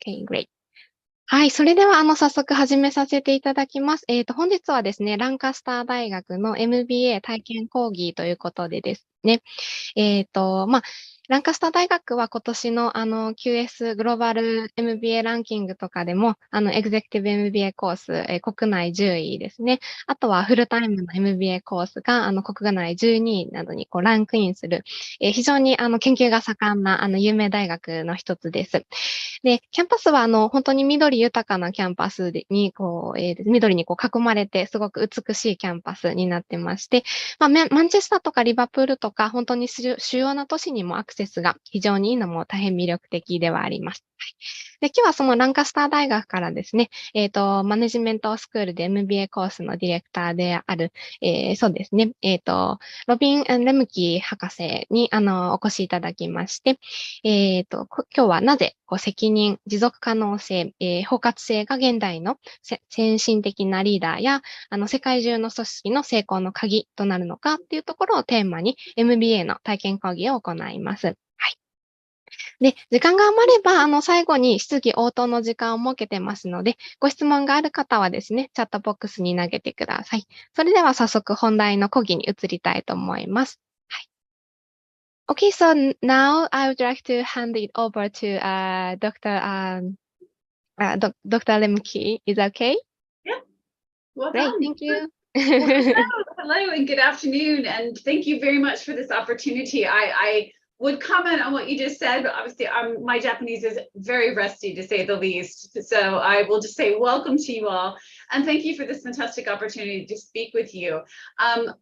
Okay, great. はい。それでは、早速始めさせていただきます。本日はですね、ランカスター大学の MBA 体験講義ということでですね、ランカスター大学は今年のQS グローバル MBA ランキングとかでも、エグゼクティブ MBA コース、国内10位ですね。あとはフルタイムの MBA コースが、国内12位などにこうランクインする、非常に研究が盛んな有名大学の一つです。で、キャンパスは本当に緑豊かなキャンパスに緑にこう囲まれてすごく美しいキャンパスになってまして、マンチェスターとかリバプールとか本当に主要な都市にもアクセスが非常にいいのも大変魅力的ではあります。はい。で、今日はそのランカスター大学からですね、マネジメントスクールで MBA コースのディレクターである、そうですね、ロビン・レムキー博士にお越しいただきまして、今日はなぜ責任、持続可能性、包括性が現代の先進的なリーダーや世界中の組織の成功の鍵となるのかっていうところをテーマに MBA の体験講義を行います。はい。で、時間が余れば、最後に質疑応答の時間を設けてますので、ご質問がある方はですね、チャットボックスに投げてください。それでは早速本題の講義に移りたいと思います。はい。Okay, so now I would like to hand it over to Dr. Lemke. Is that okay? Yeah, well Great, done. thank you. Well, hello, and good afternoon, and thank you very much for this opportunity. I would comment on what you just said, but obviously my Japanese is very rusty, to say the least. So I will just say welcome to you all, and thank you for this fantastic opportunity to speak with you.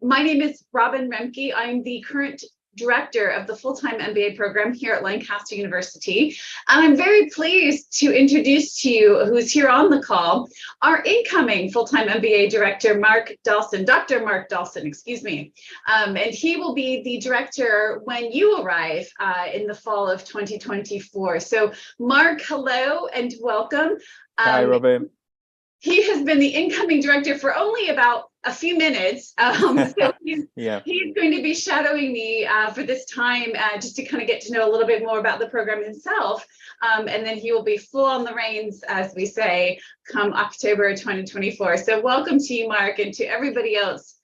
My name is Robyn Remke. I'm the current director of the full-time MBA program here at Lancaster University. And I'm very pleased to introduce to you, who's here on the call, our incoming full-time MBA director, Dr. Mark Dawson, excuse me. And he will be the director when you arrive in the fall of 2024. So Mark, hello and welcome. Hi, Robyn. He has been the incoming director for only about a few minutes. So he's going to be shadowing me for this time, just to kind of get to know a little bit more about the program himself. And then he will be full on the reins, as we say, come October 2024. So welcome to you, Mark, and to everybody else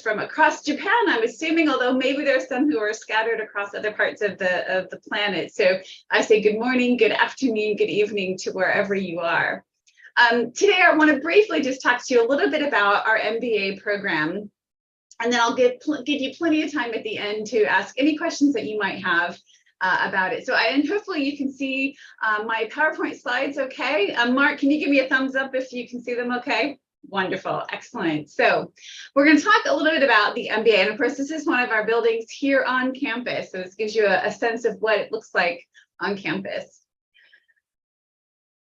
from across Japan, I'm assuming, although maybe there's some who are scattered across other parts of the planet. So I say good morning, good afternoon, good evening to wherever you are. Today, I want to briefly just talk to you a little bit about our MBA program, and then I'll give you plenty of time at the end to ask any questions that you might have about it. So, and hopefully you can see my PowerPoint slides okay. Mark, can you give me a thumbs up if you can see them okay? Wonderful, excellent. So we're going to talk a little bit about the MBA, and of course, this is one of our buildings here on campus, so this gives you a sense of what it looks like on campus.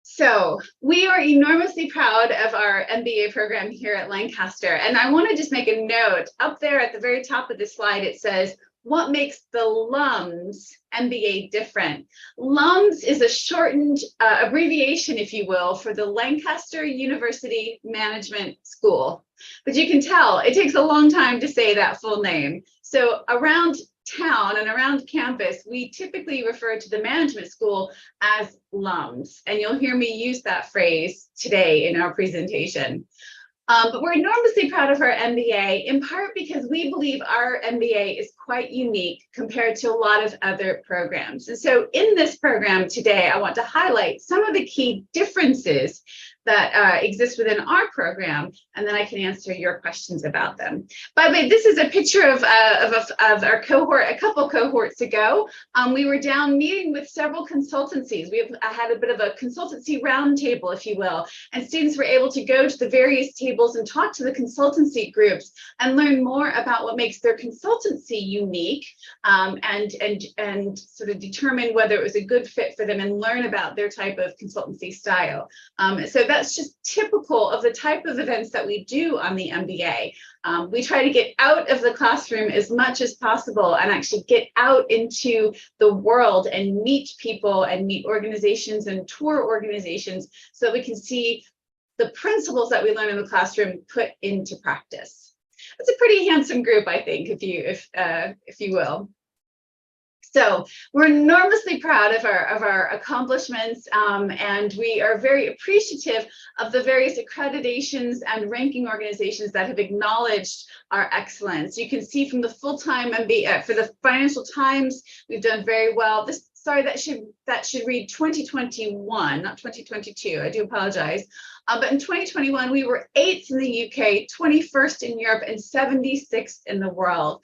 So we are enormously proud of our MBA program here at Lancaster. And I want to just make a note up there at the very top of the slide. It says, what makes the LUMS MBA different? LUMS is a shortened abbreviation, if you will, for the Lancaster University Management School. But you can tell it takes a long time to say that full name. So around town and around campus, we typically refer to the management school as LUMS, and you'll hear me use that phrase today in our presentation. But we're enormously proud of our MBA, in part because we believe our MBA is quite unique compared to a lot of other programs. And so in this program today, I want to highlight some of the key differences that exist within our program, and then I can answer your questions about them. By the way, this is a picture of our cohort a couple cohorts ago. We were down meeting with several consultancies. We had a bit of a consultancy roundtable, if you will, and students were able to go to the various tables and talk to the consultancy groups and learn more about what makes their consultancy unique, and sort of determine whether it was a good fit for them and learn about their type of consultancy style. So that's just typical of the type of events that we do on the MBA. We try to get out of the classroom as much as possible and actually get out into the world and meet people and meet organizations and tour organizations so that we can see the principles that we learn in the classroom put into practice. It's a pretty handsome group, I think, if you will. So we're enormously proud of our accomplishments, and we are very appreciative of the various accreditations and ranking organizations that have acknowledged our excellence. You can see from the full-time MBA, for the Financial Times, we've done very well. Sorry, that should read 2021, not 2022. I do apologize. But in 2021, we were 8th in the UK, 21st in Europe, and 76th in the world.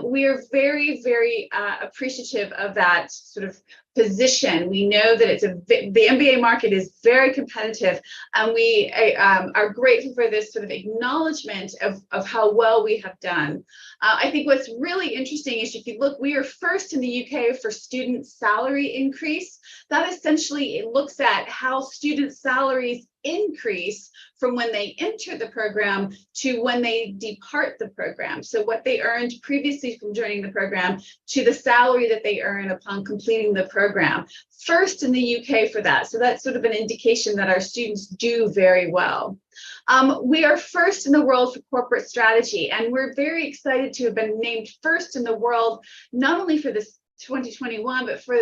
We are very, very appreciative of that sort of position. We know that the MBA market is very competitive, and we are grateful for this sort of acknowledgement of how well we have done. I think what's really interesting is if you look, we are first in the UK for student salary increase. That essentially looks at how student salaries increase from when they enter the program to when they depart the program. So what they earned previously from joining the program to the salary that they earn upon completing the program. First in the UK for that. So that's sort of an indication that our students do very well. We are first in the world for corporate strategy, and we're very excited to have been named first in the world, not only for this 2021, but for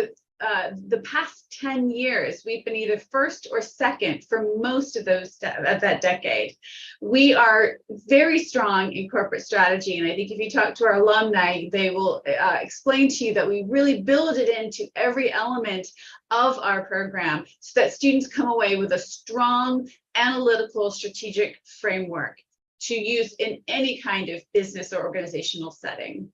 the past 10 years. We've been either first or second for most of that decade. We are very strong in corporate strategy, and I think if you talk to our alumni, they will explain to you that we really build it into every element of our program so that students come away with a strong analytical strategic framework to use in any kind of business or organizational setting.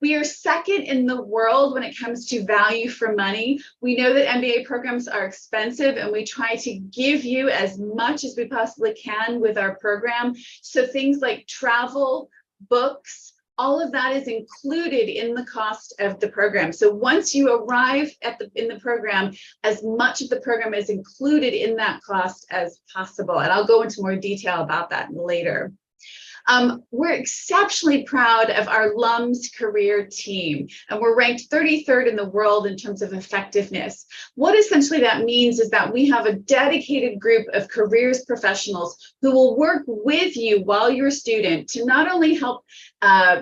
We are second in the world when it comes to value for money. We know that MBA programs are expensive, and we try to give you as much as we possibly can with our program. So things like travel, books, all of that is included in the cost of the program. So once you arrive in the program, as much of the program is included in that cost as possible. And I'll go into more detail about that later. We're exceptionally proud of our LUMS career team, and we're ranked 33rd in the world in terms of effectiveness. What essentially that means is that we have a dedicated group of careers professionals who will work with you while you're a student to not only help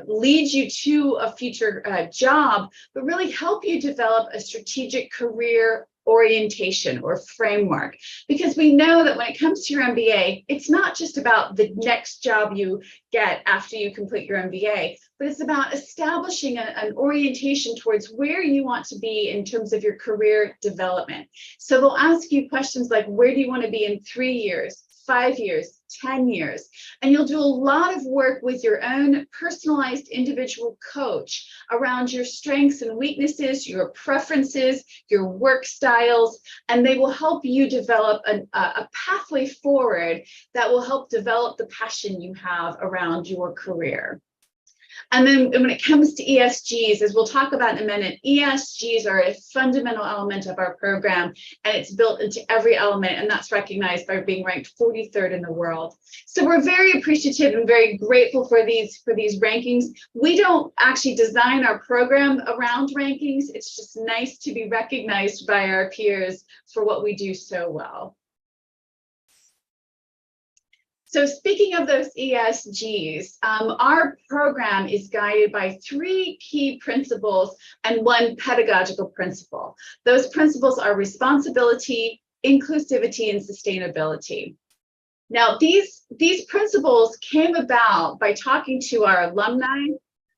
lead you to a future job, but really help you develop a strategic career orientation or framework, because we know that when it comes to your MBA, it's not just about the next job you get after you complete your MBA, but it's about establishing an orientation towards where you want to be in terms of your career development. So they'll ask you questions like, where do you want to be in 3 years, 5 years, 10 years, and you'll do a lot of work with your own personalized individual coach around your strengths and weaknesses, your preferences, your work styles, and they will help you develop a pathway forward that will help develop the passion you have around your career. And then when it comes to ESGs, as we'll talk about in a minute, ESGs are a fundamental element of our program, and it's built into every element, and that's recognized by being ranked 43rd in the world. So we're very appreciative and very grateful for these rankings. We don't actually design our program around rankings. It's just nice to be recognized by our peers for what we do so well. So speaking of those ESGs, our program is guided by 3 key principles and 1 pedagogical principle. Those principles are responsibility, inclusivity, and sustainability. Now, these principles came about by talking to our alumni,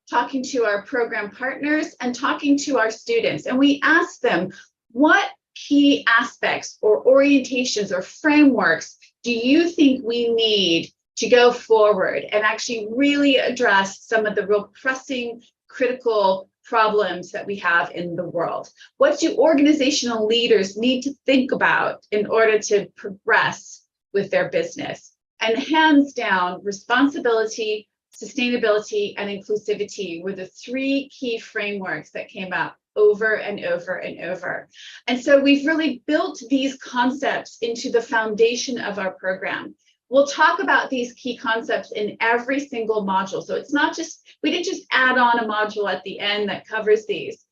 talking to our program partners, and talking to our students. And we asked them, what key aspects or orientations or frameworks do you think we need to go forward and actually really address some of the real pressing, critical problems that we have in the world? What do organizational leaders need to think about in order to progress with their business? And hands down, responsibility, sustainability, and inclusivity were the 3 key frameworks that came up over and over and over. And so we've really built these concepts into the foundation of our program. We'll talk about these key concepts in every single module. So it's not just, we didn't just add on a module at the end that covers these.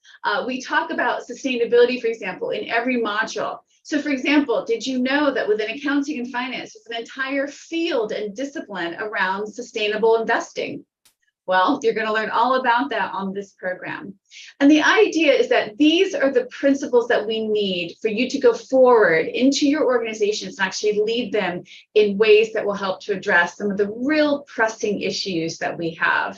We talk about sustainability, for example, in every module. So for example, did you know that within accounting and finance, there's an entire field and discipline around sustainable investing? Well, you're going to learn all about that on this program. And the idea is that these are the principles that we need for you to go forward into your organizations and actually lead them in ways that will help to address some of the real pressing issues that we have.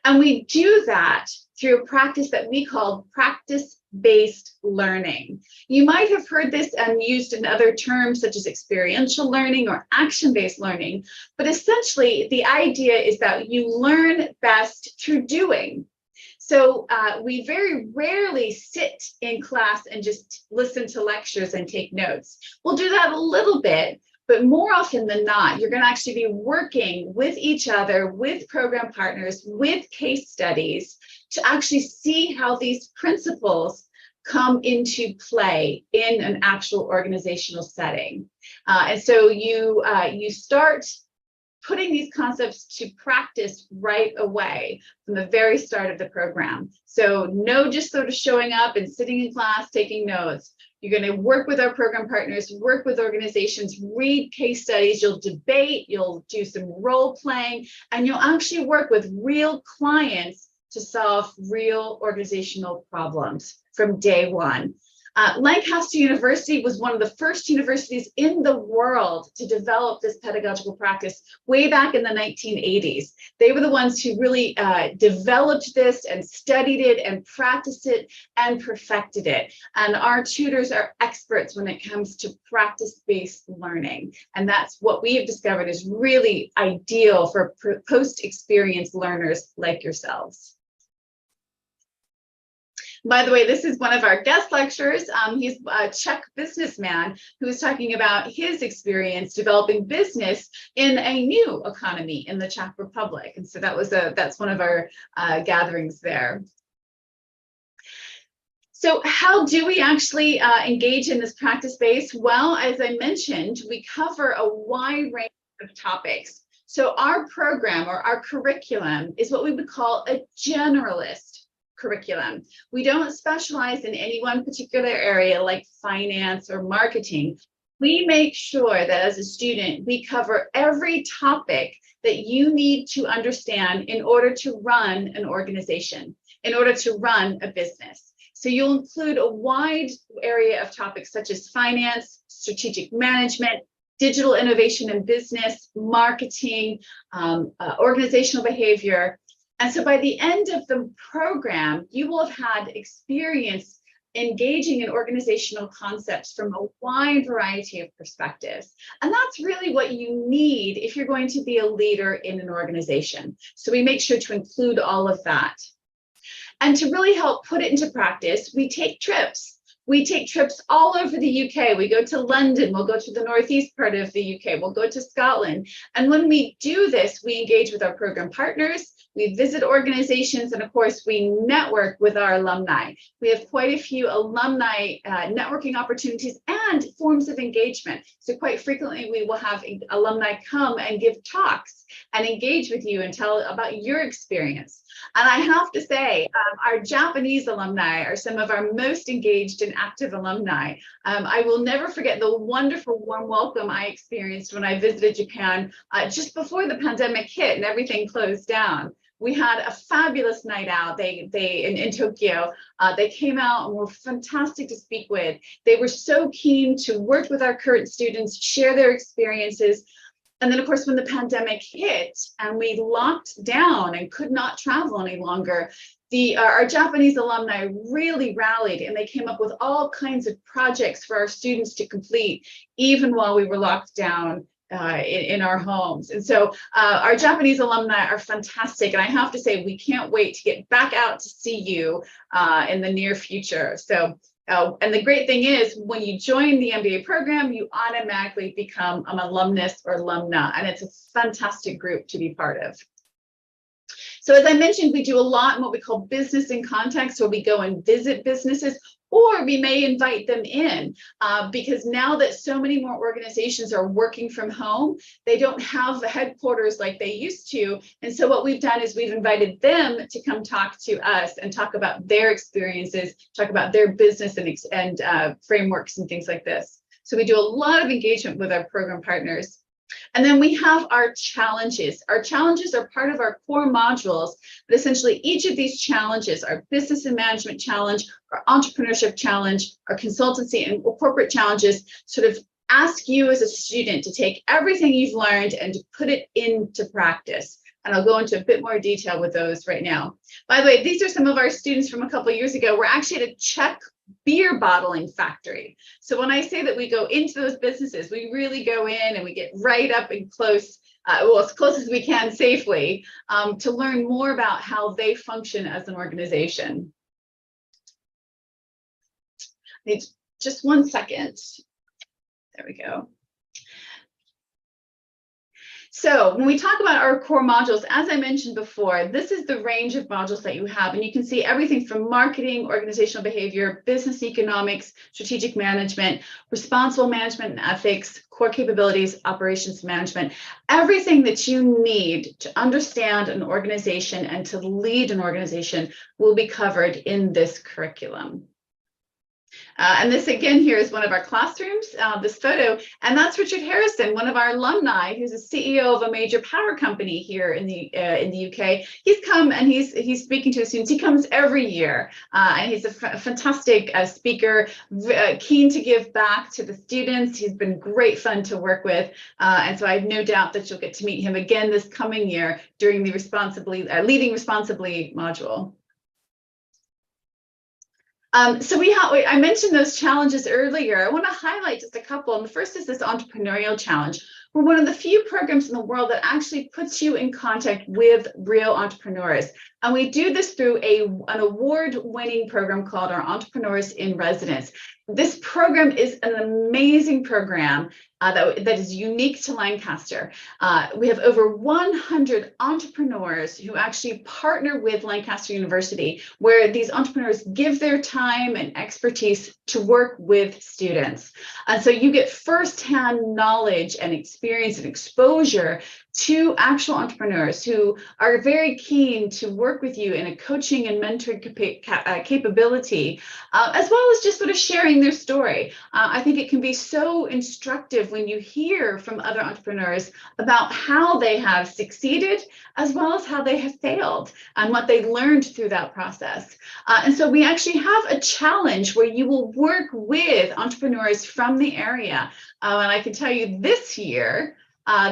And we do that through a practice that we call practice-based learning. You might have heard this used in other terms such as experiential learning or action-based learning, but essentially the idea is that you learn best through doing. So we very rarely sit in class and just listen to lectures and take notes. We'll do that a little bit, but more often than not, you're going to actually be working with each other, with program partners, with case studies to actually see how these principles come into play in an actual organizational setting. And so you start putting these concepts to practice right away from the very start of the program. So no just sort of showing up and sitting in class taking notes. You're going to work with our program partners, work with organizations, read case studies, you'll debate, you'll do some role playing, and you'll actually work with real clients to solve real organizational problems from day one. Lancaster University was one of the first universities in the world to develop this pedagogical practice way back in the 1980s. They were the ones who really developed this and studied it and practiced it and perfected it. And our tutors are experts when it comes to practice-based learning. And that's what we have discovered is really ideal for post-experience learners like yourselves. By the way, this is one of our guest lecturers. He's a Czech businessman who is talking about his experience developing business in a new economy in the Czech Republic. And so that's one of our gatherings there. So how do we actually engage in this practice space? Well, as I mentioned, we cover a wide range of topics. So our program or our curriculum is what we would call a generalist curriculum. We don't specialize in any one particular area like finance or marketing. We make sure that as a student, we cover every topic that you need to understand in order to run an organization, in order to run a business. So you'll include a wide area of topics such as finance, strategic management, digital innovation and business, marketing, organizational behavior. And so by the end of the program, you will have had experience engaging in organizational concepts from a wide variety of perspectives. And that's really what you need if you're going to be a leader in an organization. So we make sure to include all of that. And to really help put it into practice, we take trips. We take trips all over the UK. We go to London, we'll go to the northeast part of the UK, we'll go to Scotland. And when we do this, we engage with our program partners, we visit organizations, and of course, we network with our alumni. We have quite a few alumni networking opportunities and forms of engagement. So quite frequently, we will have alumni come and give talks and engage with you and tell about your experience. And I have to say, our Japanese alumni are some of our most engaged and active alumni. I will never forget the wonderful warm welcome I experienced when I visited Japan just before the pandemic hit and everything closed down. We had a fabulous night out. They in Tokyo. They came out and were fantastic to speak with. They were so keen to work with our current students, share their experiences. And then, of course, when the pandemic hit and we locked down and could not travel any longer, our Japanese alumni really rallied, and they came up with all kinds of projects for our students to complete, even while we were locked down in our homes. And so our Japanese alumni are fantastic. And I have to say, we can't wait to get back out to see you in the near future. So. And the great thing is, when you join the MBA program, you automatically become an alumnus or alumna, and it's a fantastic group to be part of. So as I mentioned, we do a lot in what we call business in context, where we go and visit businesses, or we may invite them in because now that so many more organizations are working from home, they don't have the headquarters like they used to. And so what we've done is we've invited them to come talk to us and talk about their experiences, talk about their business and frameworks and things like this. So we do a lot of engagement with our program partners. And then we have our challenges. Our challenges are part of our core modules, but essentially each of these challenges, our business and management challenge, our entrepreneurship challenge, our consultancy and corporate challenges, sort of ask you as a student to take everything you've learned and to put it into practice. And I'll go into a bit more detail with those right now. By the way, these are some of our students from a couple of years ago. We're actually at a Czech beer bottling factory. So when I say that we go into those businesses, we really go in and we get right up and close, well, as close as we can safely, to learn more about how they function as an organization. Need just 1 second. There we go. So when we talk about our core modules, as I mentioned before, this is the range of modules that you have. And you can see everything from marketing, organizational behavior, business economics, strategic management, responsible management and ethics, core capabilities, operations management, everything that you need to understand an organization and to lead an organization will be covered in this curriculum. And this again here is one of our classrooms, this photo, and that's Richard Harrison, one of our alumni, who's a CEO of a major power company here in the UK. He's come and he's speaking to his students. He comes every year, and he's a fantastic speaker, keen to give back to the students. He's been great fun to work with, and so I have no doubt that you'll get to meet him again this coming year during the Leading Responsibly module. So I mentioned those challenges earlier. I want to highlight just a couple. And the first is this entrepreneurial challenge. We're one of the few programs in the world that actually puts you in contact with real entrepreneurs. And we do this through an award-winning program called our Entrepreneurs in Residence. This program is an amazing program that is unique to Lancaster. We have over 100 entrepreneurs who actually partner with Lancaster University, where these entrepreneurs give their time and expertise to work with students. And so you get firsthand knowledge and experience and exposure to actual entrepreneurs who are very keen to work with you in a coaching and mentoring capability, as well as just sort of sharing their story. I think it can be so instructive when you hear from other entrepreneurs about how they have succeeded, as well as how they have failed and what they learned through that process. And so we actually have a challenge where you will work with entrepreneurs from the area. And I can tell you this year,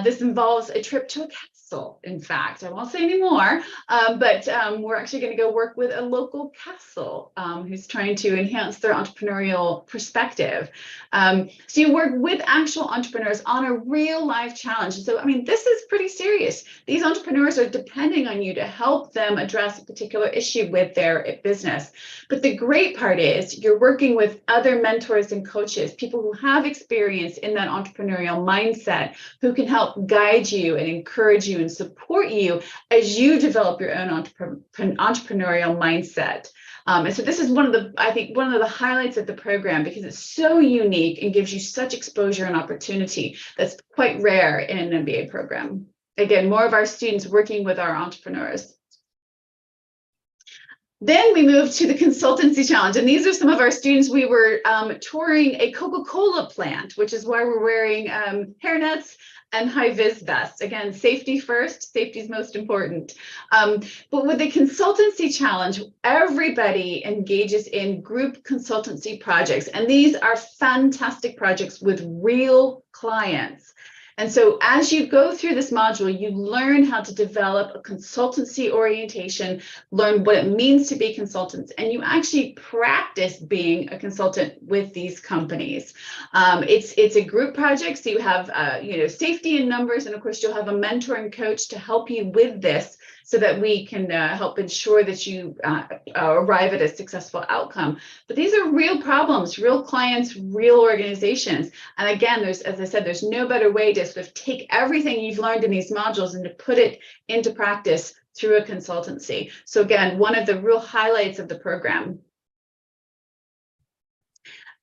this involves a trip to a castle, in fact. I won't say any more, but we're actually going to go work with a local castle who's trying to enhance their entrepreneurial perspective. So you work with actual entrepreneurs on a real life challenge. So, I mean, this is pretty serious. These entrepreneurs are depending on you to help them address a particular issue with their business. But the great part is you're working with other mentors and coaches, people who have experience in that entrepreneurial mindset, who can help guide you and encourage you and support you as you develop your own entrepreneurial mindset. And so this is one of the highlights of the program, because it's so unique and gives you such exposure and opportunity that's quite rare in an MBA program. Again, more of our students working with our entrepreneurs. Then we moved to the consultancy challenge, and these are some of our students. We were touring a Coca-Cola plant, which is why we're wearing hairnets and high-vis vests. Again, safety first, safety is most important. But with the consultancy challenge, everybody engages in group consultancy projects, and these are fantastic projects with real clients. And so as you go through this module, you learn how to develop a consultancy orientation, learn what it means to be consultants, and you actually practice being a consultant with these companies. It's a group project, so you have safety in numbers, and of course you'll have a mentor and coach to help you with this, so that we can help ensure that you arrive at a successful outcome. But these are real problems, real clients, real organizations. And again, as I said, there's no better way to sort of take everything you've learned in these modules and to put it into practice through a consultancy. So again, one of the real highlights of the program.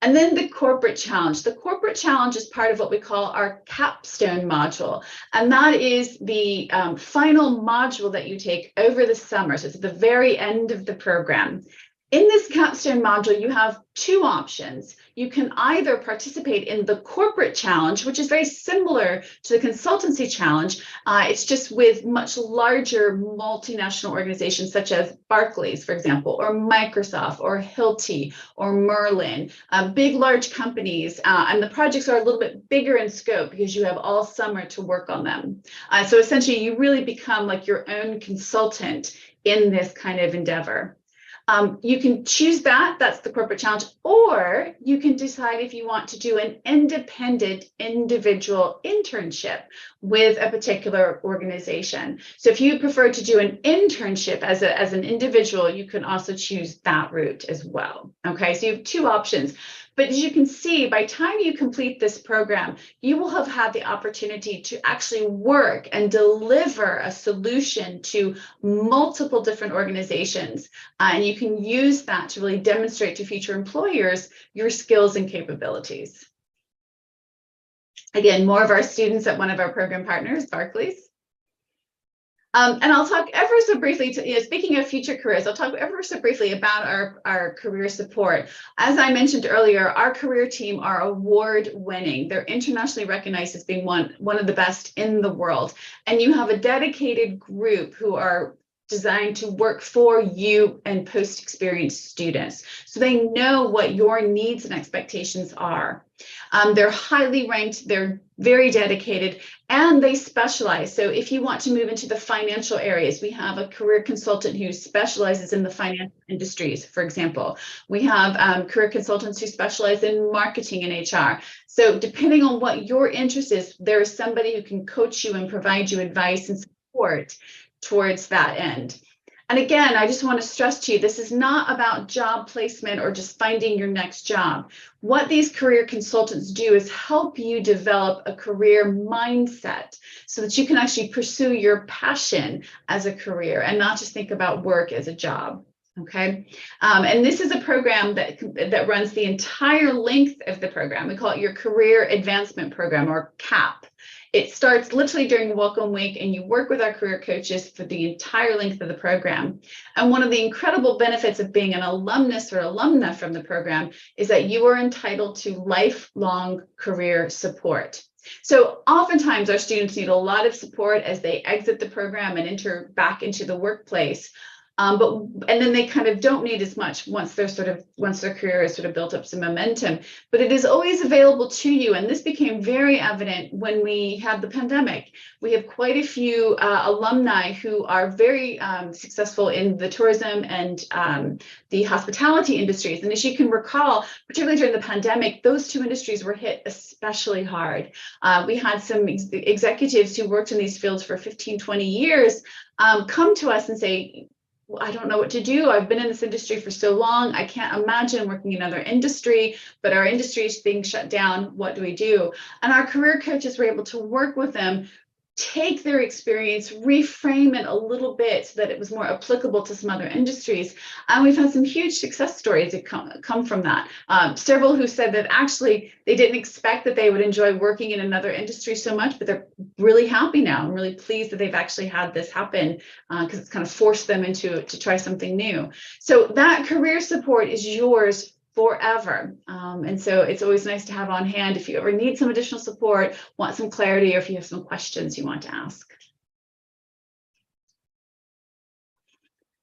And then the corporate challenge. The corporate challenge is part of what we call our capstone module. And that is the final module that you take over the summer. So it's at the very end of the program. In this capstone module, you have two options. You can either participate in the corporate challenge, which is very similar to the consultancy challenge. It's just with much larger multinational organizations such as Barclays, for example, or Microsoft, or Hilti, or Merlin, big, large companies. And the projects are a little bit bigger in scope because you have all summer to work on them. So essentially, you really become like your own consultant in this kind of endeavor. You can choose that, that's the corporate challenge, or you can decide if you want to do an independent individual internship with a particular organization. So if you prefer to do an internship as an individual, you can also choose that route as well. Okay, so you have two options. But as you can see, by the time you complete this program, you will have had the opportunity to actually work and deliver a solution to multiple different organizations. And you can use that to really demonstrate to future employers your skills and capabilities. Again, more of our students at one of our program partners, Barclays. And I'll talk ever so briefly, speaking of future careers, I'll talk ever so briefly about our career support. As I mentioned earlier, our career team are award-winning. They're internationally recognized as being one of the best in the world. And you have a dedicated group who are designed to work for you and post-experienced students. So they know what your needs and expectations are. They're highly ranked, they're very dedicated, and they specialize. So if you want to move into the financial areas, we have a career consultant who specializes in the financial industries, for example. We have career consultants who specialize in marketing and HR. So depending on what your interest is, there is somebody who can coach you and provide you advice and support towards that end. And again, I just want to stress to you, this is not about job placement or just finding your next job. What these career consultants do is help you develop a career mindset so that you can actually pursue your passion as a career and not just think about work as a job. Okay, and this is a program that runs the entire length of the program. We call it your Career Advancement Program, or CAP. It starts literally during Welcome Week, and you work with our career coaches for the entire length of the program. And one of the incredible benefits of being an alumnus or alumna from the program is that you are entitled to lifelong career support. So oftentimes our students need a lot of support as they exit the program and enter back into the workplace. And then they kind of don't need as much once their career has sort of built up some momentum, but it is always available to you. And this became very evident when we had the pandemic. We have quite a few alumni who are very successful in the tourism and the hospitality industries. And as you can recall, particularly during the pandemic, those two industries were hit especially hard. We had some executives who worked in these fields for 15, 20 years come to us and say, I don't know what to do. I've been in this industry for so long. I can't imagine working in another industry, but our industry is being shut down. What do we do? And our career coaches were able to work with them, take their experience, reframe it a little bit so that it was more applicable to some other industries. And we've had some huge success stories that come from that. Several who said that actually they didn't expect that they would enjoy working in another industry so much, but they're really happy now. I'm really pleased that they've actually had this happen because it's kind of forced them to try something new. So that career support is yours forever. And so it's always nice to have on hand if you ever need some additional support, want some clarity, or if you have some questions you want to ask.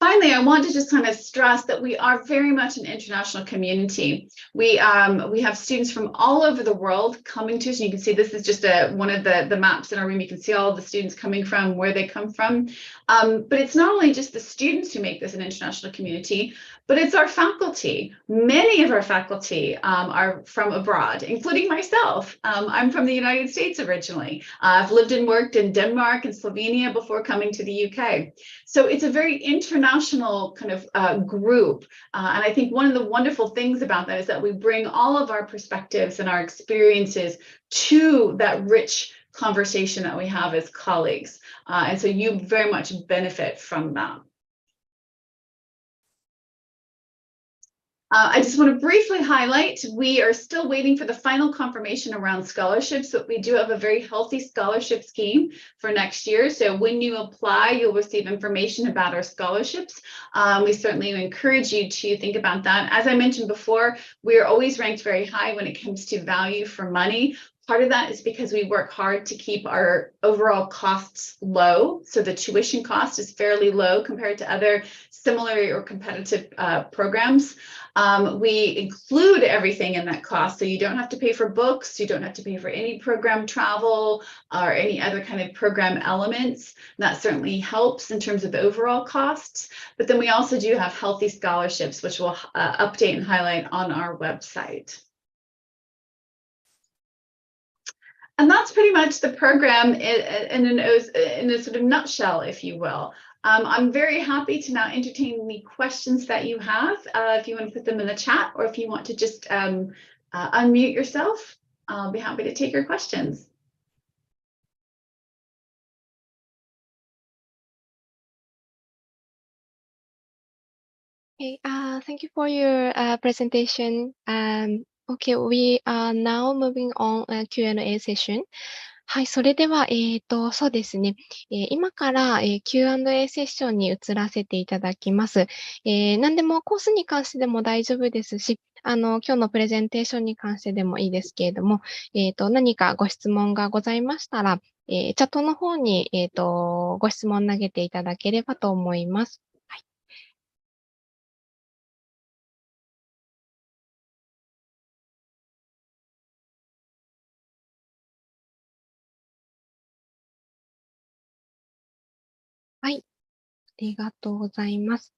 Finally, I want to just kind of stress that we are very much an international community. We have students from all over the world coming to us. And you can see this is just one of the maps in our room. You can see all of the students coming from, where they come from. But it's not only just the students who make this an international community, but it's our faculty. Many of our faculty are from abroad, including myself. I'm from the United States originally. I've lived and worked in Denmark and Slovenia before coming to the UK. So it's a very international kind of group. And I think one of the wonderful things about that is that we bring all of our perspectives and our experiences to that rich conversation that we have as colleagues. And so you very much benefit from that. I just want to briefly highlight, we are still waiting for the final confirmation around scholarships, but we do have a very healthy scholarship scheme for next year. So when you apply, you'll receive information about our scholarships. We certainly encourage you to think about that. As I mentioned before, we are always ranked very high when it comes to value for money. Part of that is because we work hard to keep our overall costs low. So the tuition cost is fairly low compared to other similar or competitive programs. We include everything in that cost. So you don't have to pay for books. You don't have to pay for any program travel or any other kind of program elements. That certainly helps in terms of the overall costs. But then we also do have healthy scholarships, which we'll update and highlight on our website. And that's pretty much the program in a sort of nutshell, if you will. I'm very happy to now entertain any questions that you have. If you want to put them in the chat, or if you want to just unmute yourself, I'll be happy to take your questions. Okay, thank you for your presentation. Okay, we are now moving on Q&A session. はい、それでは、そうですね、今から、Q&A セッションに移らせていただきます。何でもコースに関してでも大丈夫ですし、今日のプレゼンテーションに関してでもいいですけれども、何かご質問がございましたら、チャットの方に、ご質問投げていただければと思います。はい、ありがとうございます。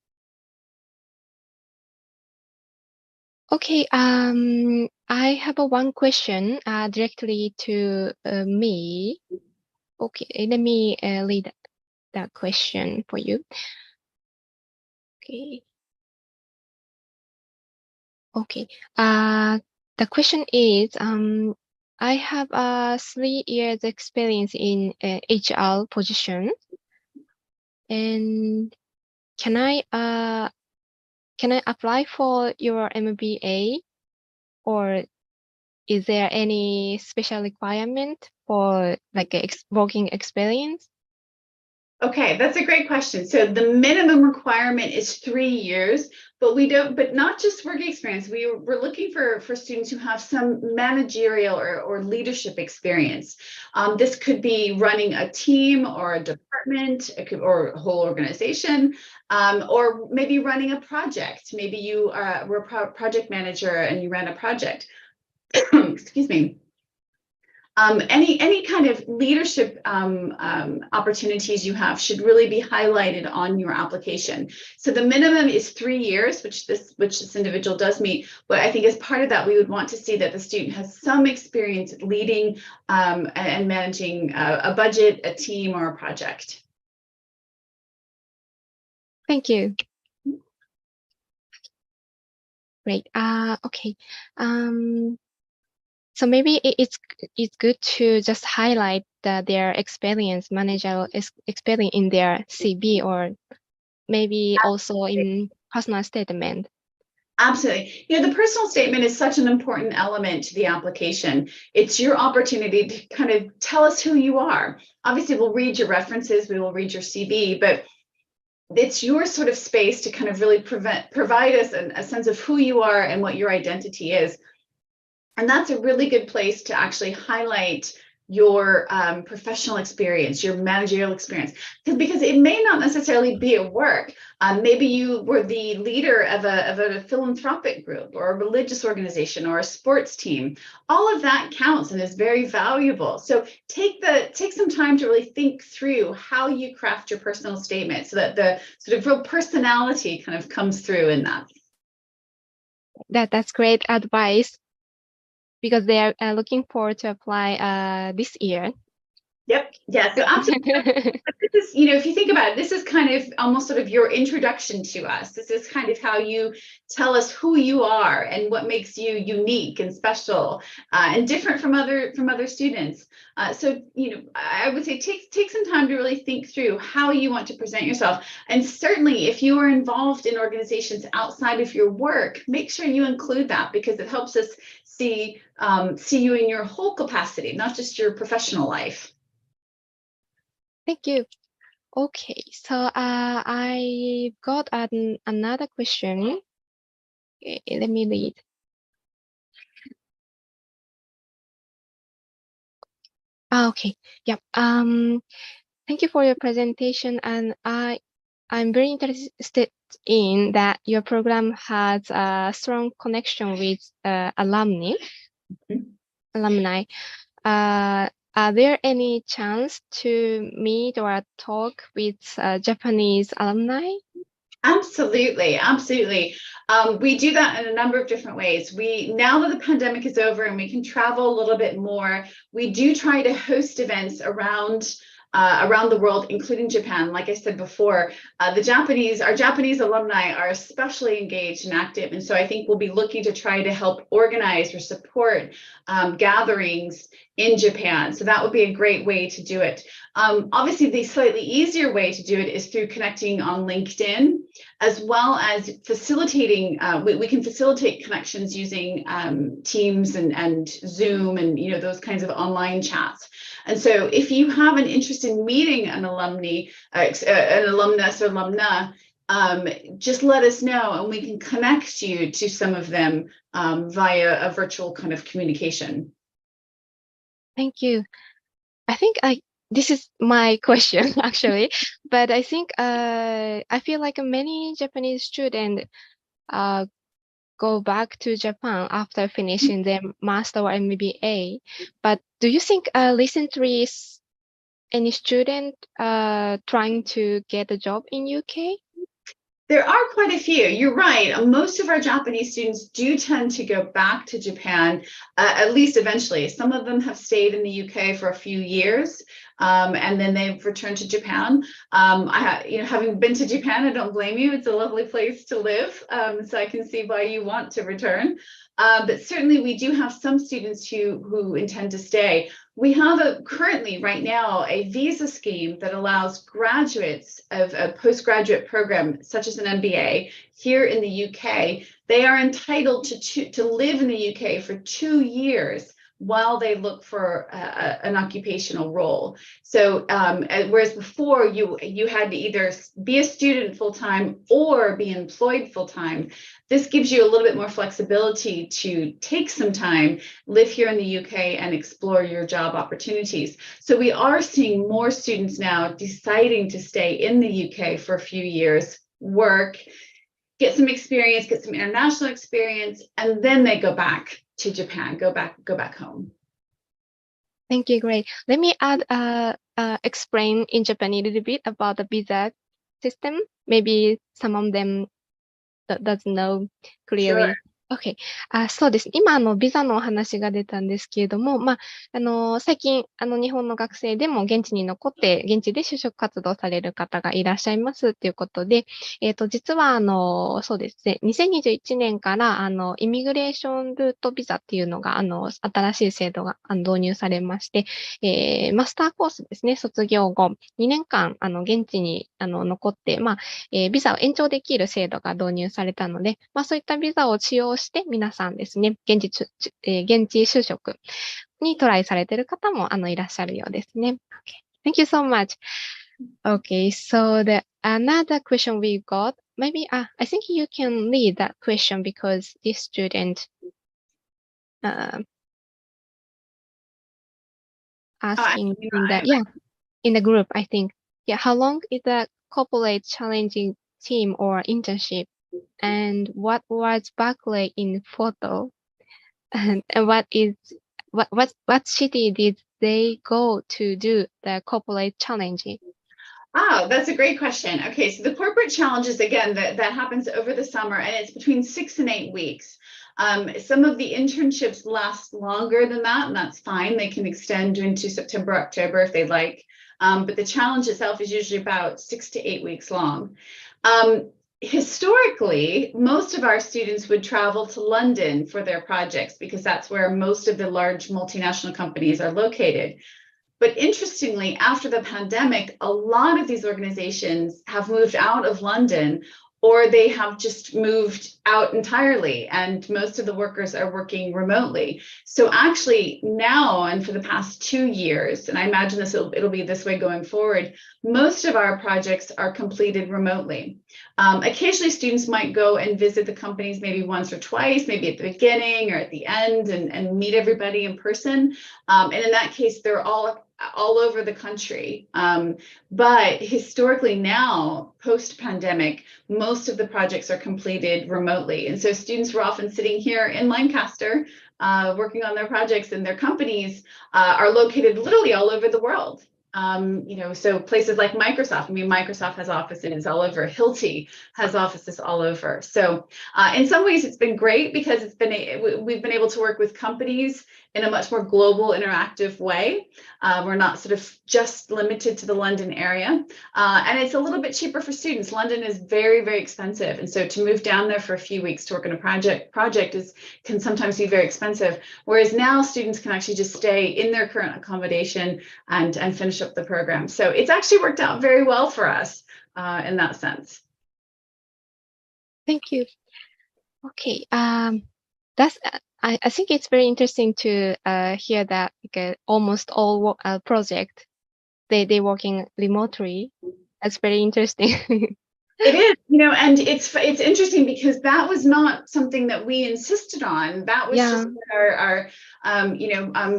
Okay, I have one question directly to me. Okay, let me read that question for you. Okay. Okay. The question is, I have 3 years experience in HR position, and can I apply for your MBA, or is there any special requirement for like working experience? Okay, that's a great question. So the minimum requirement is 3 years, but not just work experience. We're looking for students who have some managerial or leadership experience. This could be running a team or a department, or a whole organization, or maybe running a project. Maybe you were a project manager and you ran a project. Excuse me. Any kind of leadership opportunities you have should really be highlighted on your application. So the minimum is 3 years, which this individual does meet. But I think as part of that, we would want to see that the student has some experience leading and managing a budget, a team, or a project. Thank you. Great. Okay. So maybe it's good to just highlight their experience, managerial experience in their CV, or maybe also in personal statement. Absolutely. You know, the personal statement is such an important element to the application. It's your opportunity to kind of tell us who you are. Obviously, we'll read your references, we will read your CV, but it's your sort of space to kind of really provide us a sense of who you are and what your identity is. And that's a really good place to actually highlight your professional experience, your managerial experience, because it may not necessarily be at work. Maybe you were the leader of a philanthropic group or a religious organization or a sports team. All of that counts and is very valuable. So take some time to really think through how you craft your personal statement so that the sort of real personality kind of comes through in that. That's great advice, because they are looking forward to apply this year. Yep. Yeah. So absolutely. This is, if you think about it, this is kind of almost sort of your introduction to us. This is kind of how you tell us who you are and what makes you unique and special and different from other students. So, I would say take some time to really think through how you want to present yourself. And certainly if you are involved in organizations outside of your work, make sure you include that, because it helps us see you in your whole capacity, not just your professional life. Thank you. Okay, so I got another question. Okay, let me read. Okay, yeah. Thank you for your presentation, and I'm very interested in that your program has a strong connection with alumni. Are there any chance to meet or talk with Japanese alumni? Absolutely. We do that in a number of different ways. Now that the pandemic is over and we can travel a little bit more, we do try to host events around the world, including Japan. Like I said before, our Japanese alumni are especially engaged and active. And so I think we'll be looking to try to help organize or support gatherings in Japan. So that would be a great way to do it. Obviously, the slightly easier way to do it is through connecting on LinkedIn, as well as facilitating. We can facilitate connections using Teams and Zoom and those kinds of online chats. And so if you have an interest in meeting an alumnus or alumna, just let us know and we can connect you to some of them via a virtual kind of communication. Thank you. I think this is my question actually, but I think I feel like many Japanese students go back to Japan after finishing their master or MBA. But do you think recently any student trying to get a job in UK? There are quite a few. You're right. Most of our Japanese students do tend to go back to Japan, at least eventually. Some of them have stayed in the UK for a few years, and then they've returned to Japan. Having been to Japan, I don't blame you. It's a lovely place to live, so I can see why you want to return. But certainly, we do have some students who intend to stay. We have currently right now a visa scheme that allows graduates of a postgraduate program such as an MBA here in the UK. They are entitled to live in the UK for 2 years while they look for an occupational role. So whereas before you had to either be a student full-time or be employed full-time, this gives you a little bit more flexibility to take some time, live here in the UK and explore your job opportunities. So we are seeing more students now deciding to stay in the UK for a few years, work, get some experience, get some international experience, and then they go back to Japan, go back home. Thank you, great. Let me explain in Japanese a little bit about the visa system. Maybe some of them doesn't know clearly. Sure. Okay. そうです。今、ビザのお話が出たんですけれども、最近、日本の学生でも現地に残って、現地で就職活動される方がいらっしゃいますっていうことで、実は、そうですね、2021年から、イミグレーションルートビザっていうのが、新しい制度が導入されまして、マスターコースですね、卒業後、2年間、現地に、残って、ビザを延長できる制度が導入されたので、そういったビザを使用して皆さんですね、現地就職にトライされている方もいらっしゃるようですね。Okay. Thank you so much. Okay, so another question we got, maybe I think you can read that question because this student asking in the group, I think. Yeah, how long is the corporate challenging team or internship? And what was Berkeley in photo? And what city did they go to do the corporate challenging? Oh, that's a great question. Okay, so the corporate challenges, again, that happens over the summer, and it's between 6 and 8 weeks. Some of the internships last longer than that, and that's fine. They can extend into September, October if they'd like. But the challenge itself is usually about 6 to 8 weeks long. Historically, most of our students would travel to London for their projects because that's where most of the large multinational companies are located. But interestingly, after the pandemic, a lot of these organizations have moved out of London, or they have just moved out entirely, and most of the workers are working remotely. So actually now, and for the past 2 years, and I imagine it'll be this way going forward, most of our projects are completed remotely. Occasionally students might go and visit the companies maybe once or twice, maybe at the beginning or at the end, and meet everybody in person. And in that case, they're all over the country. But historically now, post-pandemic, most of the projects are completed remotely. And so students were often sitting here in Lancaster, working on their projects, and their companies are located literally all over the world. So places like Microsoft, Microsoft has offices all over. Hilti has offices all over. So in some ways it's been great because we've been able to work with companies in a much more global, interactive way. We're not sort of just limited to the London area. And it's a little bit cheaper for students. London is very, very expensive. And so to move down there for a few weeks to work on a project can sometimes be very expensive. Whereas now students can actually just stay in their current accommodation and finish up the program. So it's actually worked out very well for us in that sense. Thank you. Okay. I think it's very interesting to hear that almost all projects they working remotely. That's very interesting. It is, and it's interesting because that was not something that we insisted on. That was just our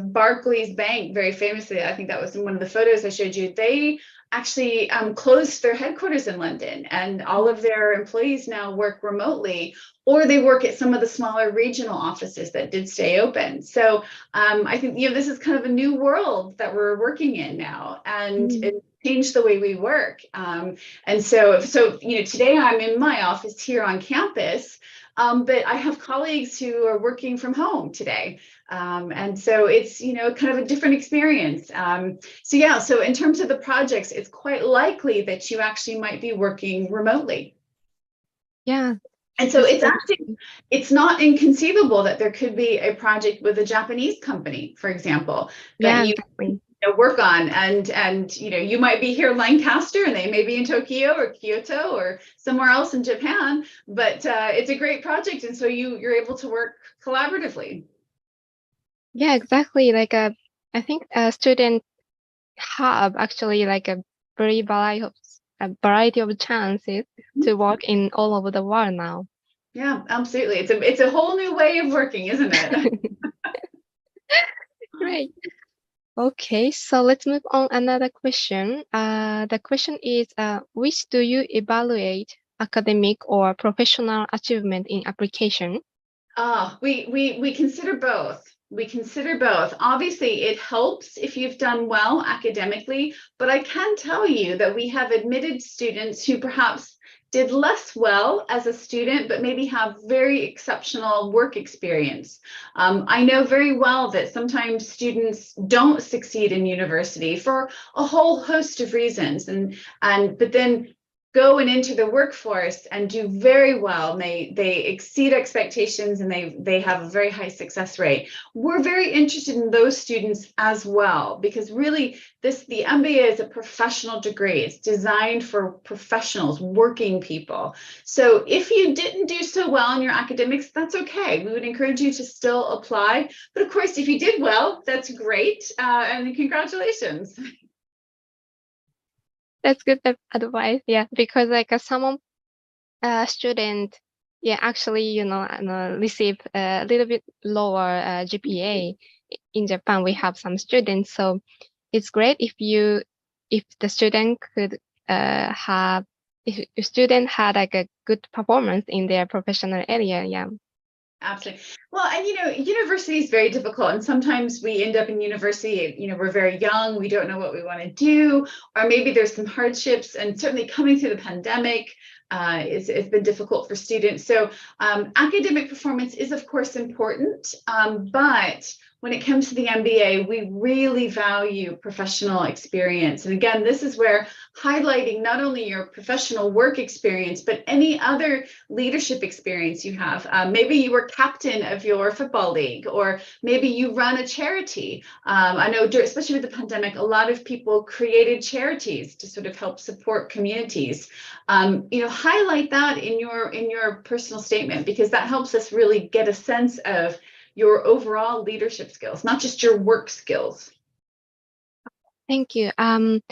Barclays Bank, very famously, I think that was in one of the photos I showed you. They actually closed their headquarters in London, and all of their employees now work remotely, or they work at some of the smaller regional offices that did stay open. So I think this is kind of a new world that we're working in now, and it changed the way we work. And so today I'm in my office here on campus, but I have colleagues who are working from home today. And so it's, kind of a different experience. So in terms of the projects, it's quite likely that you actually might be working remotely. Yeah. And so it's not inconceivable that there could be a project with a Japanese company, for example, that you work on, and you might be here in Lancaster and they may be in Tokyo or Kyoto or somewhere else in Japan, but it's a great project, and so you're able to work collaboratively. Yeah, exactly. I think students have actually a very variety of chances to work in all over the world now. Yeah, absolutely. It's a whole new way of working, isn't it? Great. Okay, so let's move on another question. The question is, which do you evaluate academic or professional achievement in application? We consider both. We consider both. Obviously, it helps if you've done well academically, but I can tell you that we have admitted students who perhaps did less well as a student, but maybe have very exceptional work experience. I know very well that sometimes students don't succeed in university for a whole host of reasons, but then go and enter the workforce and do very well. They exceed expectations, and they have a very high success rate. We're very interested in those students as well, because really the MBA is a professional degree. It's designed for professionals, working people. So if you didn't do so well in your academics, that's okay. We would encourage you to still apply. But of course, if you did well, that's great, and congratulations. That's good advice, yeah, because some student, actually, receive a little bit lower GPA. In Japan, we have some students, so it's great if the student could if a student had a good performance in their professional area, yeah. Absolutely. Well, and university is very difficult, and sometimes we end up in university, we're very young, we don't know what we want to do, or maybe there's some hardships, and certainly coming through the pandemic, it's been difficult for students. So academic performance is, of course, important, but when it comes to the MBA, we really value professional experience. And again, this is where highlighting not only your professional work experience, but any other leadership experience you have. Maybe you were captain of your football league, or maybe you run a charity. I know, especially with the pandemic, a lot of people created charities to sort of help support communities. Highlight that in your personal statement, because that helps us really get a sense of your overall leadership skills, not just your work skills. Thank you. And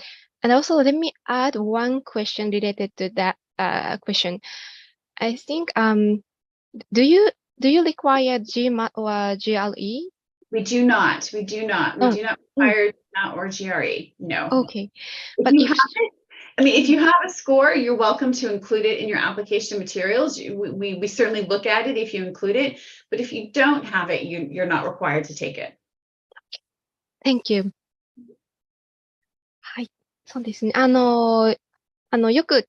also, let me add one question related to that question. I think, do you require GMAT or GRE? We do not. We do not. We do not require GMAT or GRE. No. Okay. But if you have a score, you're welcome to include it in your application materials. We certainly look at it if you include it, but if you don't have it, you're not required to take it. Thank you. はい、そうですね。よく、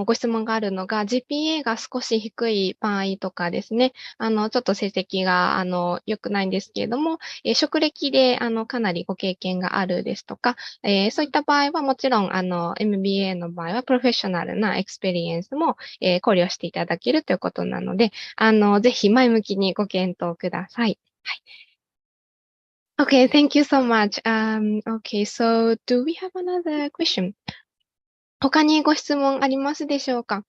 ご質問があるのが、GPA が少し低い場合とかですね、ちょっと成績が、良くないんですけれども、職歴で、かなりご経験があるですとか、そういった場合はもちろん、MBA の場合は、プロフェッショナルなエクスペリエンスも、考慮していただけるということなので、ぜひ前向きにご検討ください。はい。Okay, thank you so much. Okay, so do we have another question? 他にご質問ありますでしょうか？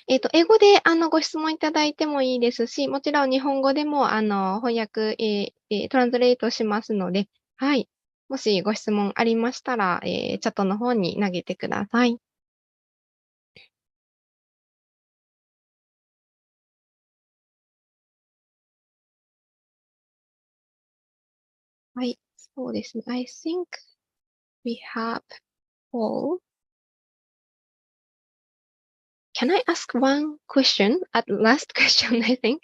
英語でご質問いただいてもいいですし、もちろん日本語でも翻訳、トランスレートしますので、はい。もしご質問ありましたら、チャットの方に投げてください。はい、そうですね。I think we have all. Can I ask one question? At last question, I think.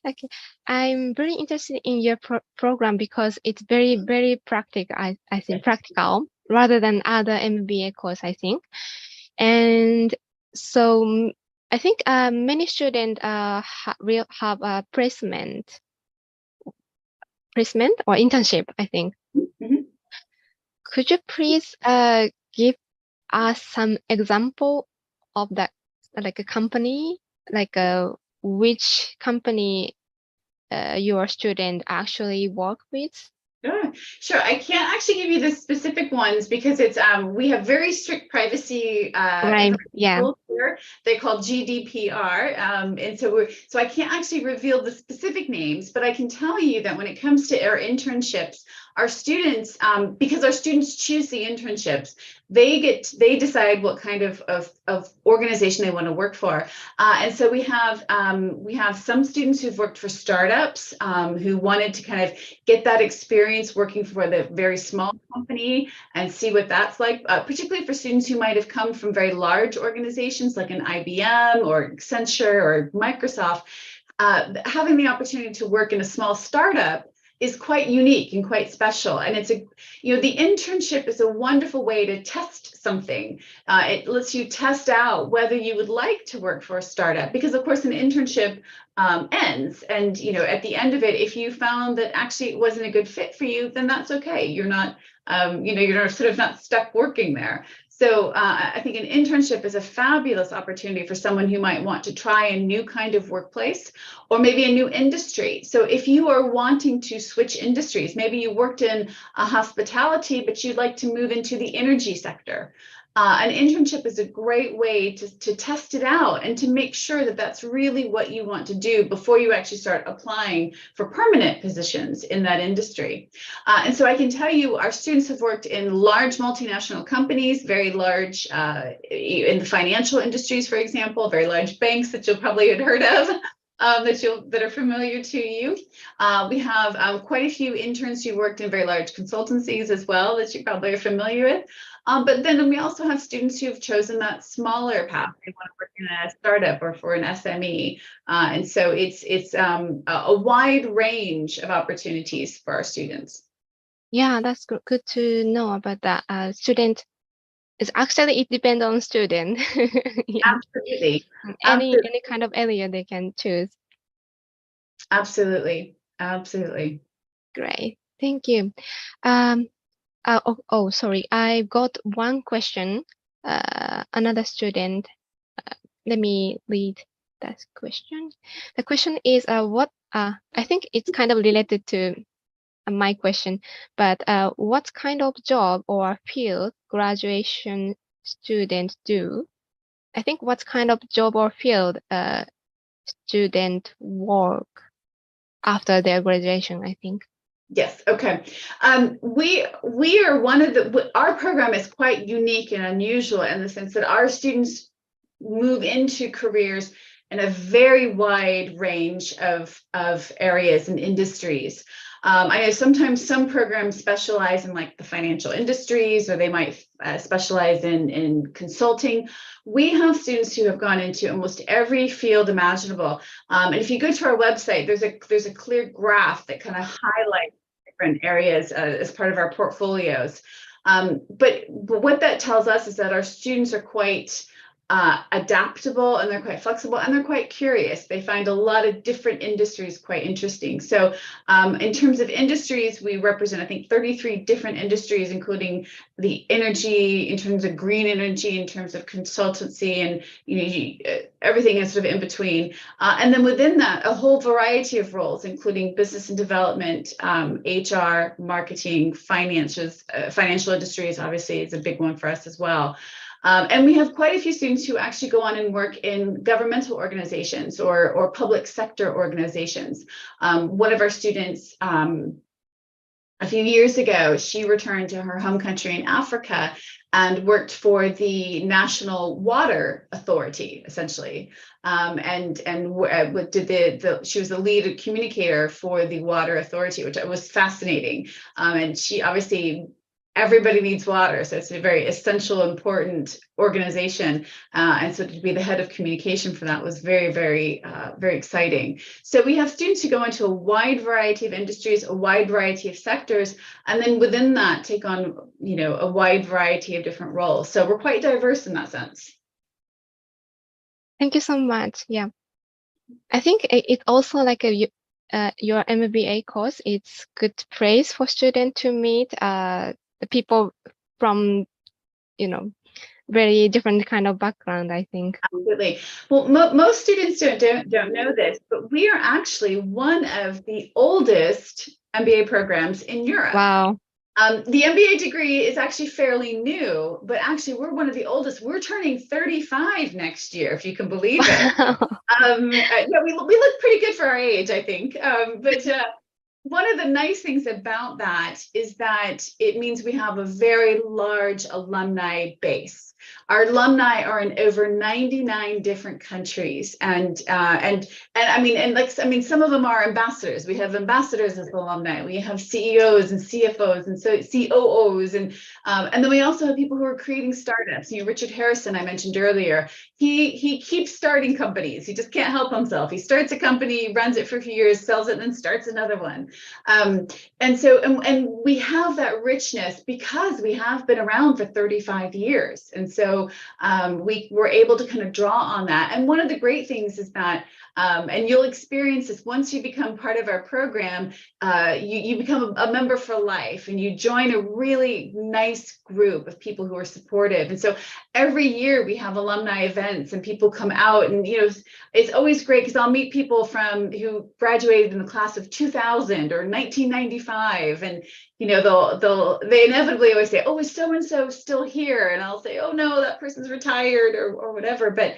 Okay, I'm very interested in your program because it's very, very practical. I think practical rather than other MBA course, I think. And so I think many students will have a placement or internship, I think. Mm-hmm. Could you please give us some example of that, like a company, like which company your student actually work with? Sure. I can't actually give you the specific ones because it's we have very strict privacy right. Yeah. Here. They're called GDPR, and so I can't actually reveal the specific names, but I can tell you that when it comes to our internships, our students, because our students choose the internships, they decide what kind of organization they want to work for, and so we have some students who've worked for startups who wanted to kind of get that experience working for the very small company and see what that's like, particularly for students who might have come from very large organizations like an IBM or Accenture or Microsoft. Having the opportunity to work in a small startup is quite unique and quite special. And it's the internship is a wonderful way to test something. It lets you test out whether you would like to work for a startup, because of course an internship ends, and at the end of it, if you found that actually it wasn't a good fit for you, then that's okay. You're not you're sort of not stuck working there. So I think an internship is a fabulous opportunity for someone who might want to try a new kind of workplace or maybe a new industry. So if you are wanting to switch industries, maybe you worked in hospitality, but you'd like to move into the energy sector. An internship is a great way to test it out and to make sure that that's really what you want to do before you actually start applying for permanent positions in that industry. And so I can tell you our students have worked in large multinational companies, very large in the financial industries, for example, very large banks that you'll probably have heard of. That are familiar to you. We have quite a few interns who worked in very large consultancies as well that you probably are familiar with. But then we also have students who have chosen that smaller path. They want to work in a startup or for an SME. And so it's a wide range of opportunities for our students. Yeah, that's good to know about that. Students It's actually, it depends on student. Yeah. Absolutely. Any kind of area they can choose. Absolutely. Absolutely. Great. Thank you. Sorry. I got one question. Another student. Let me read that question. The question is, I think it's kind of related to my question, but what kind of job or field graduation students do? I think what kind of job or field student work after their graduation, I think. Yes. Okay. We are our program is quite unique and unusual in the sense that our students move into careers in a very wide range of areas and industries. I know sometimes some programs specialize in like the financial industries, or they might specialize in consulting. We have students who have gone into almost every field imaginable. And if you go to our website, there's a clear graph that kind of highlights different areas as part of our portfolios. But what that tells us is that our students are quite adaptable, and they're quite flexible, and they're quite curious. They find a lot of different industries quite interesting. So in terms of industries, we represent, I think, 33 different industries, including the energy, in terms of green energy, in terms of consultancy, and everything is sort of in between. And then within that, a whole variety of roles, including business and development, HR, marketing, finances, financial industries, obviously, is a big one for us as well. And we have quite a few students who actually go on and work in governmental organizations or public sector organizations. One of our students, a few years ago, she returned to her home country in Africa and worked for the National Water Authority, essentially. She was the lead communicator for the Water Authority, which was fascinating. And she obviously, everybody needs water, so it's a very essential, important organization. And so to be the head of communication for that was very, very, very exciting. So we have students who go into a wide variety of industries, a wide variety of sectors, and then within that take on, a wide variety of different roles. So we're quite diverse in that sense. Thank you so much. Yeah, I think it's also like your MBA course. It's good place for students to meet people from, very different kind of background, I think. Absolutely. Well, most students don't know this, but we are actually one of the oldest MBA programs in Europe. Wow. The MBA degree is actually fairly new, but actually we're one of the oldest. We're turning 35 next year, if you can believe it. We look pretty good for our age, I think. But one of the nice things about that is that it means we have a very large alumni base. Our alumni are in over 99 different countries, and some of them are ambassadors. We have ambassadors as alumni. We have CEOs and CFOs and COOs, and then we also have people who are creating startups. Richard Harrison, I mentioned earlier, he keeps starting companies. He just can't help himself. He starts a company, runs it for a few years, sells it, and then starts another one. And we have that richness because we have been around for 35 years. And so we were able to kind of draw on that. And one of the great things is that, and you'll experience this once you become part of our program, you become a member for life, and you join a really nice group of people who are supportive. And so every year we have alumni events and people come out, and it's always great because I'll meet people who graduated in the class of 2000 or 1995, and they inevitably always say, "Oh, is so and so still here?" And I'll say, "Oh no, that person's retired," or whatever. But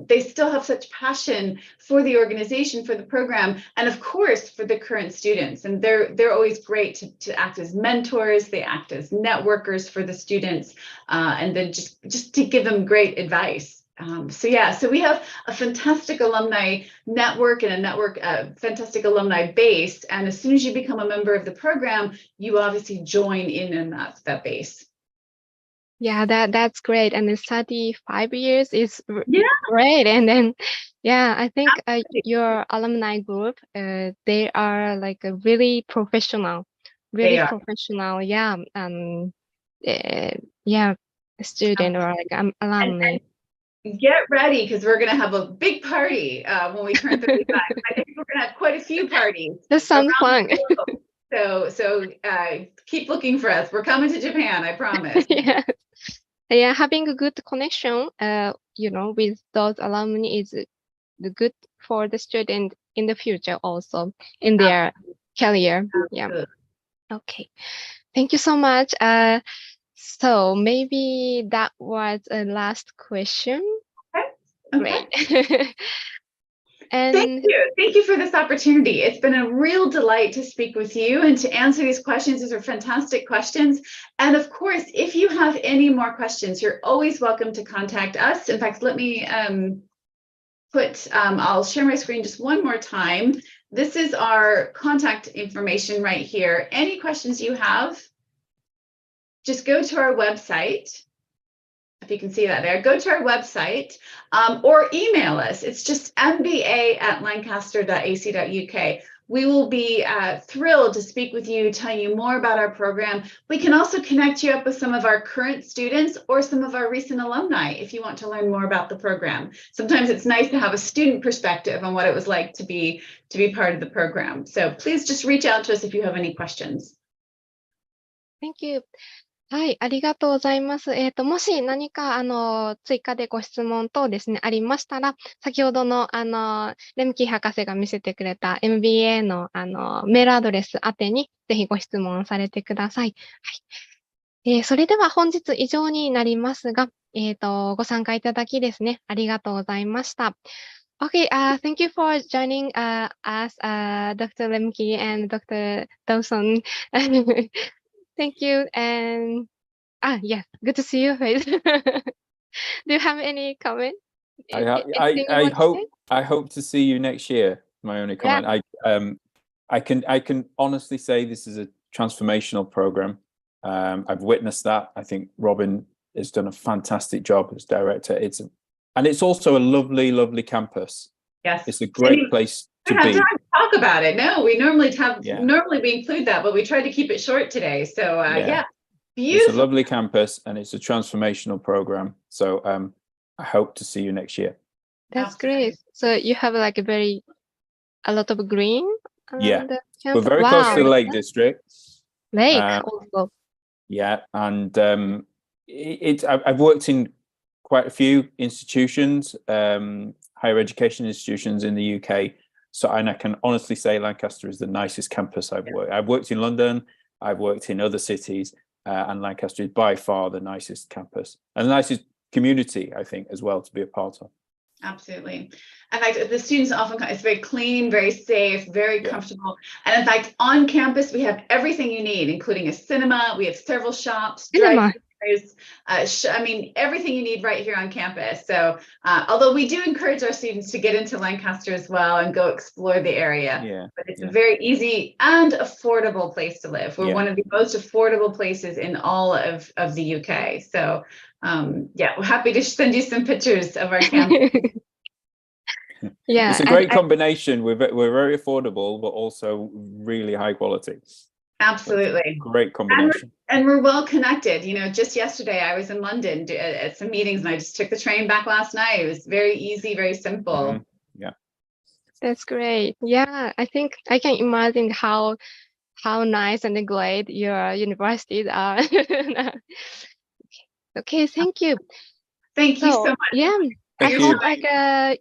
they still have such passion for the organization, for the program, and of course for the current students. And they're always great to act as mentors. They act as networkers for the students, and then just to give them great advice. So we have a fantastic alumni network and a fantastic alumni base. And as soon as you become a member of the program, you obviously join in that base. Yeah, that's great. And the 35 years is great. And then, I think your alumni group, they are like a really professional, really professional. Yeah. student or like alumni. Get ready because we're going to have a big party when we turn 35. I think we're going to have quite a few parties. That sounds fun. So keep looking for us. We're coming to Japan, I promise. Yeah, having a good connection, with those alumni is good for the student in the future also in their career. Absolutely. Yeah. Okay. Thank you so much. So maybe that was a last question. Okay. Great. And Thank you for this opportunity. It's been a real delight to speak with you and to answer these questions. These are fantastic questions. And of course, if you have any more questions, you're always welcome to contact us. In fact, let me I'll share my screen just one more time. This is our contact information right here. Any questions you have, just go to our website. If you can see that there, go to our website or email us. It's just mba@lancaster.ac.uk. We will be thrilled to speak with you, tell you more about our program. We can also connect you up with some of our current students or some of our recent alumni if you want to learn more about the program. Sometimes it's nice to have a student perspective on what it was like to be part of the program. So please just reach out to us if you have any questions. Thank you. はい、ありがとうございます。もし何か、追加でご質問等ですね、ありましたら、先ほどの、レムキー博士が見せてくれた MBA の、メールアドレス宛てに、ぜひご質問されてください。はい。それでは本日以上になりますが、ご参加いただきですね、ありがとうございました。Okay, thank you for joining us, Dr. Remke and Dr. Dawson. Thank you, and yes, good to see your face. Do you have any comment? I hope to see you next year. My only comment. Yeah. I can honestly say this is a transformational program. I've witnessed that. I think Robyn has done a fantastic job as director. It's also a lovely campus. Yes, it's a great place to be. Time to talk about it. No, we normally we include that, but we tried to keep it short today. So yeah, beautiful. It's a lovely campus and it's a transformational program. So I hope to see you next year. That's great. So you have like a lot of green. Yeah, we're very close to the Lake District. Lake also. Yeah, and I've worked in quite a few institutions, higher education institutions in the UK. So, and I can honestly say Lancaster is the nicest campus I've worked. I've worked in London, I've worked in other cities, and Lancaster is by far the nicest campus and the nicest community, I think, as well to be a part of. Absolutely. In fact, the students often come, it's very clean, very safe, very comfortable. And in fact, on campus, we have everything you need, including a cinema. We have several shops, I mean, everything you need right here on campus. So although we do encourage our students to get into Lancaster as well and go explore the area, but it's a very easy and affordable place to live. We're one of the most affordable places in all of the UK. So we're happy to send you some pictures of our campus. It's a great combination. We're very affordable, but also really high quality. Absolutely. Great combination. And we're well connected. You know, just yesterday I was in London at some meetings and I just took the train back last night. It was very easy, very simple. Mm-hmm. Yeah. That's great. Yeah, I think I can imagine how nice and great your universities are. Okay, thank you. Thank you so much. Yeah. I hope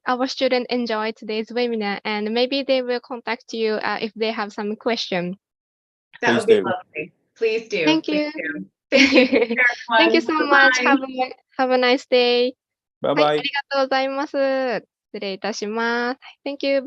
our students enjoy today's webinar and maybe they will contact you if they have some question. That would be lovely. Please do. Thank you. Thank you. Thank you so much. Have a nice day. Bye bye. はい、ありがとうございます。失礼いたします。Thank you. Bye.